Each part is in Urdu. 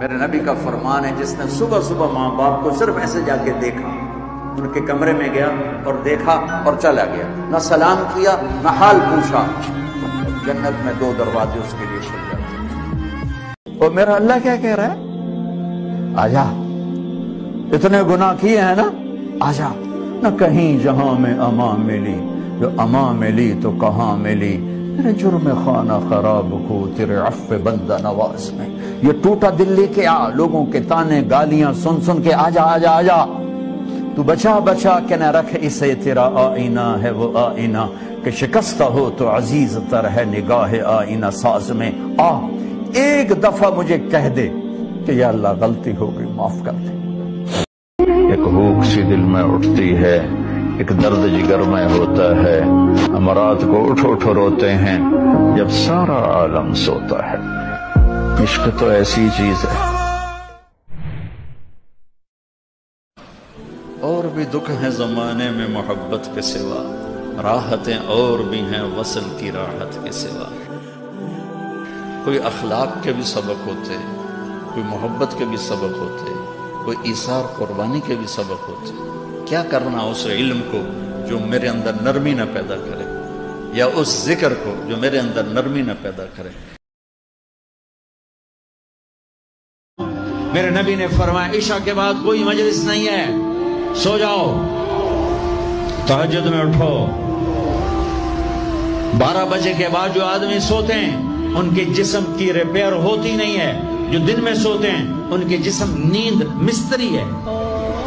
میرے نبی کا فرمان ہے، جس نے صبح صبح ماں باپ کو صرف ایسے جا کے دیکھا، ان کے کمرے میں گیا اور دیکھا اور چلا گیا، نہ سلام کیا نہ حال پوچھا، جنت میں 2 دروازے اس کے لیے کھل جاتے ہیں۔ اور میرا اللہ کیا کہہ رہا ہے؟ آجا، اتنے گناہ کیے ہیں نا، آجا، نہ کہیں جہاں میں اما ملی، جو اما ملی تو کہاں ملی، میرے جرم خانہ خراب کو تیرے عفو بندہ نواز میں، یہ ٹوٹا دل لے کے آ، لوگوں کے تانے گالیاں سن سن کے آجا آجا آجا، تو بچا بچا کے نہ رکھ اسے، تیرا آئینہ ہے وہ آئینہ کہ شکستہ ہو تو عزیز تر ہے نگاہ آئینہ ساز میں، آ ایک دفعہ مجھے کہہ دے کہ یا اللہ غلطی ہو گئی معاف کر دے۔ ایک بھوک سی دل میں اٹھتی ہے، ایک درد جگر میں ہوتا ہے، ہم رات کو اٹھ اٹھ روتے ہیں جب سارا عالم سوتا ہے۔ عشق تو ایسی چیز ہے۔ اور بھی دکھ ہیں زمانے میں محبت کے سوا، راحتیں اور بھی ہیں وصل کی راحت کے سوا۔ کوئی اخلاق کے بھی سبق ہوتے، کوئی محبت کے بھی سبق ہوتے، کوئی ایثار قربانی کے بھی سبق ہوتے۔ کیا کرنا اس علم کو جو میرے اندر نرمی نہ پیدا کرے، یا اس ذکر کو جو میرے اندر نرمی نہ پیدا کرے۔ میرے نبی نے فرمایا عشاء کے بعد کوئی مجلس نہیں ہے، سو جاؤ، تہجد میں اٹھو۔ 12 بجے کے بعد جو آدمی سوتے ہیں ان کے جسم کی ریپیئر ہوتی نہیں ہے، جو دن میں سوتے ہیں ان کے جسم نیند مستری ہے،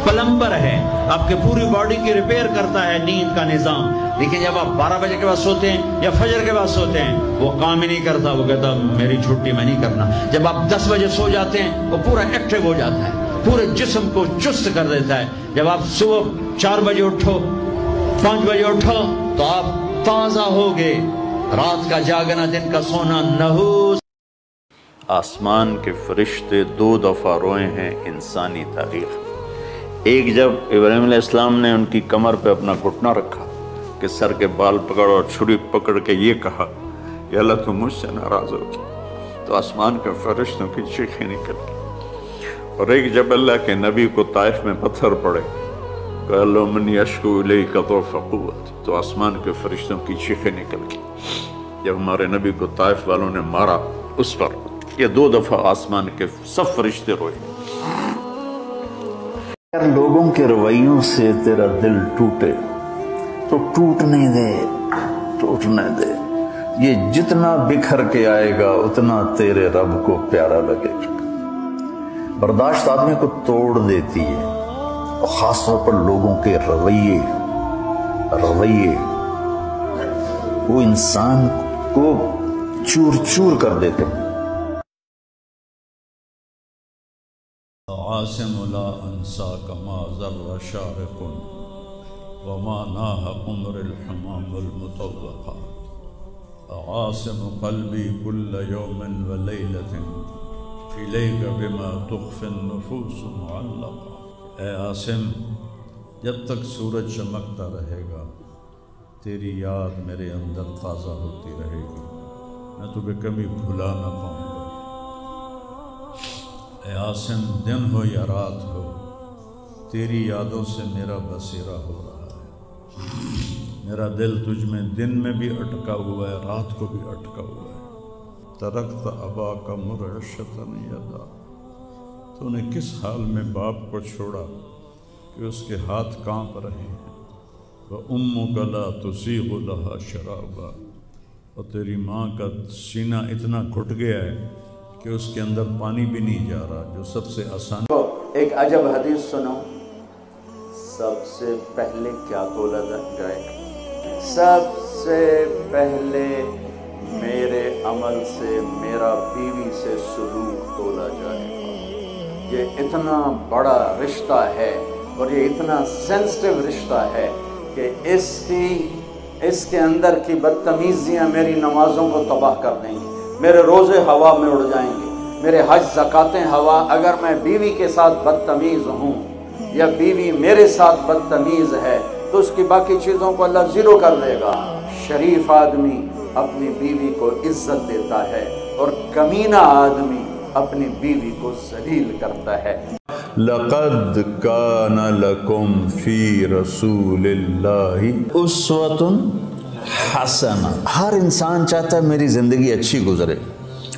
پلمبر ہے، آپ کے پوری باڈی کی ریپیئر کرتا ہے نیند کا نظام، لیکن جب آپ 12 بجے کے بعد سوتے ہیں یا فجر کے بعد سوتے ہیں وہ کام ہی نہیں کرتا، وہ کہتا میری چھٹی میں نہیں کرنا۔ جب آپ 10 بجے سو جاتے ہیں وہ پورا ایکٹیو ہو جاتا ہے، پورے جسم کو چست کر دیتا ہے۔ جب آپ صبح 4 بجے اٹھو، 5 بجے اٹھو تو آپ تازہ ہوگے۔ رات کا جاگنا دن کا سونا نحوس۔ آسمان کے فرشتے 2 دفعہ روئے ہیں انسانی تاریخ۔ ایک جب ابراہیم علیہ السلام نے ان کی کمر پہ اپنا گھٹنا رکھا کہ سر کے بال پکڑ اور چھری پکڑ کے یہ کہا کہ اللہ تو مجھ سے ناراض ہو گیا، تو آسمان کے فرشتوں کی چیخیں نکل گئی۔ اور ایک جب اللہ کے نبی کو طائف میں پتھر پڑے کہ اللہ من یشکو الیک ضعف قوت، تو آسمان کے فرشتوں کی چیخیں نکل گئی۔ جب ہمارے نبی کو طائف والوں نے مارا اس پر، یہ 2 دفعہ آسمان کے سب فرشتے روئے۔ اگر لوگوں کے رویوں سے تیرا دل ٹوٹے تو ٹوٹنے دے، ٹوٹنے دے، یہ جتنا بکھر کے آئے گا اتنا تیرے رب کو پیارا لگے گا۔ برداشت آدمی کو توڑ دیتی ہے، اور خاص طور پر لوگوں کے رویے وہ انسان کو چور چور کر دیتے ہیں۔ عاصم لا انساک ما ذر شارق وما ناہ عمر الحمام المطوقہ، عاصم قلبی کل یوم ولیلۃ الیک بما تخفی النفوس معلقہ۔ اے عاصم، جب تک سورج چمکتا رہے گا تیری یاد میرے اندر تازہ ہوتی رہے گی، میں تمہیں کبھی بھلا نہ پاؤں گا۔ اے عاصم، دن ہو یا رات ہو تیری یادوں سے میرا بصیرہ ہو رہا ہے۔ میرا دل تجھ میں دن میں بھی اٹکا ہوا ہے، رات کو بھی اٹکا ہوا ہے۔ ترکت اباک مرعشۃ یدا، تو نے کس حال میں باپ کو چھوڑا کہ اس کے ہاتھ کانپ رہے ہیں۔ وَأُمُّكَ لَا تُسِيغُ لَهَا شَرَابًا، اور تیری ماں کا سینہ اتنا گھٹ گیا ہے کہ اس کے اندر پانی بھی نہیں جا رہا، جو سب سے آسان۔ ایک عجب حدیث سنو، سب سے پہلے کیا تولا جائے گا؟ سب سے پہلے میرے عمل سے، میرا بیوی سے سلوک تولا جائے گا۔ یہ اتنا بڑا رشتہ ہے اور یہ اتنا سینسٹیو رشتہ ہے کہ اس کے اندر کی بدتمیزیاں میری نمازوں کو تباہ کر دیں گی، میرے روزے ہوا میں اڑ جائیں گے، میرے حج زکاتیں ہوا۔ اگر میں بیوی کے ساتھ بدتمیز ہوں یا بیوی میرے ساتھ بدتمیز ہے تو اس کی باقی چیزوں کو اللہ زیرو کر دے گا۔ شریف آدمی اپنی بیوی کو عزت دیتا ہے اور کمینہ آدمی اپنی بیوی کو ذلیل کرتا ہے۔ لقد کان لکم فی رسول اللہ اسوۃ حسنہ۔ ہر انسان چاہتا ہے میری زندگی اچھی گزرے،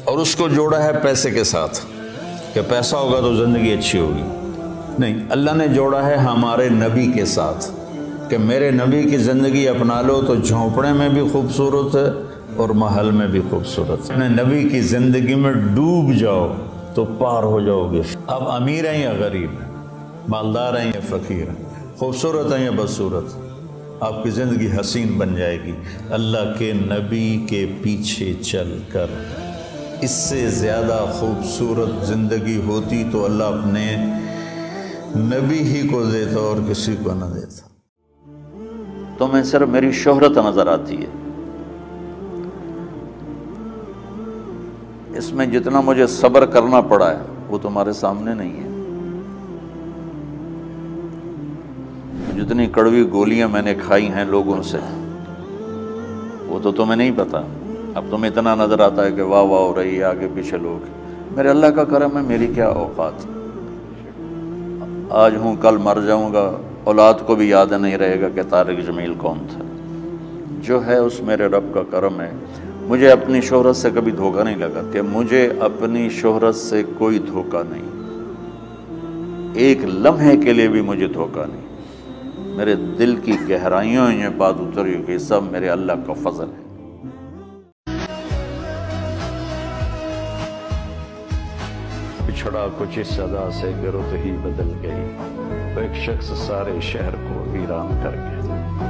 اور اس کو جوڑا ہے پیسے کے ساتھ کہ پیسہ ہوگا تو زندگی اچھی ہوگی۔ نہیں، اللہ نے جوڑا ہے ہمارے نبی کے ساتھ کہ میرے نبی کی زندگی اپنا لو تو جھونپڑے میں بھی خوبصورت ہے اور محل میں بھی خوبصورت ہے۔ اپنے نبی کی زندگی میں ڈوب جاؤ تو پار ہو جاؤ گے۔ اب امیر ہیں یا غریب ہیں، مالدار ہیں یا فقیر ہیں، خوبصورت ہیں یا بدصورت، آپ کی زندگی حسین بن جائے گی اللہ کے نبی کے پیچھے چل کر۔ اس سے زیادہ خوبصورت زندگی ہوتی تو اللہ اپنے نبی ہی کو دیتا اور کسی کو نہ دیتا۔ تمہیں صرف میری شہرت نظر آتی ہے، اس میں جتنا مجھے صبر کرنا پڑا ہے وہ تمہارے سامنے نہیں ہے۔ جتنی کڑوی گولیاں میں نے کھائی ہیں لوگوں سے وہ تو تمہیں نہیں پتا۔ اب تمہیں اتنا نظر آتا ہے کہ واہ واہ ہو رہی ہے، آگے پیچھے لوگ۔ میرے اللہ کا کرم ہے، میری کیا اوقات، آج ہوں کل مر جاؤں گا، اولاد کو بھی یاد نہیں رہے گا کہ طارق جمیل کون تھا۔ جو ہے اس میرے رب کا کرم ہے۔ مجھے اپنی شہرت سے کبھی دھوکہ نہیں لگا کہ مجھے اپنی شہرت سے کوئی دھوکہ نہیں، ایک لمحے کے لیے بھی مجھے دھوکہ نہیں۔ میرے دل کی گہرائیوں یہ بات اتری کہ سب میرے اللہ کا فضل ہے۔ بچھڑا کچھ اس صدا سے کہ رت ہی بدل گئی، ایک شخص سارے شہر کو ویران کر گیا۔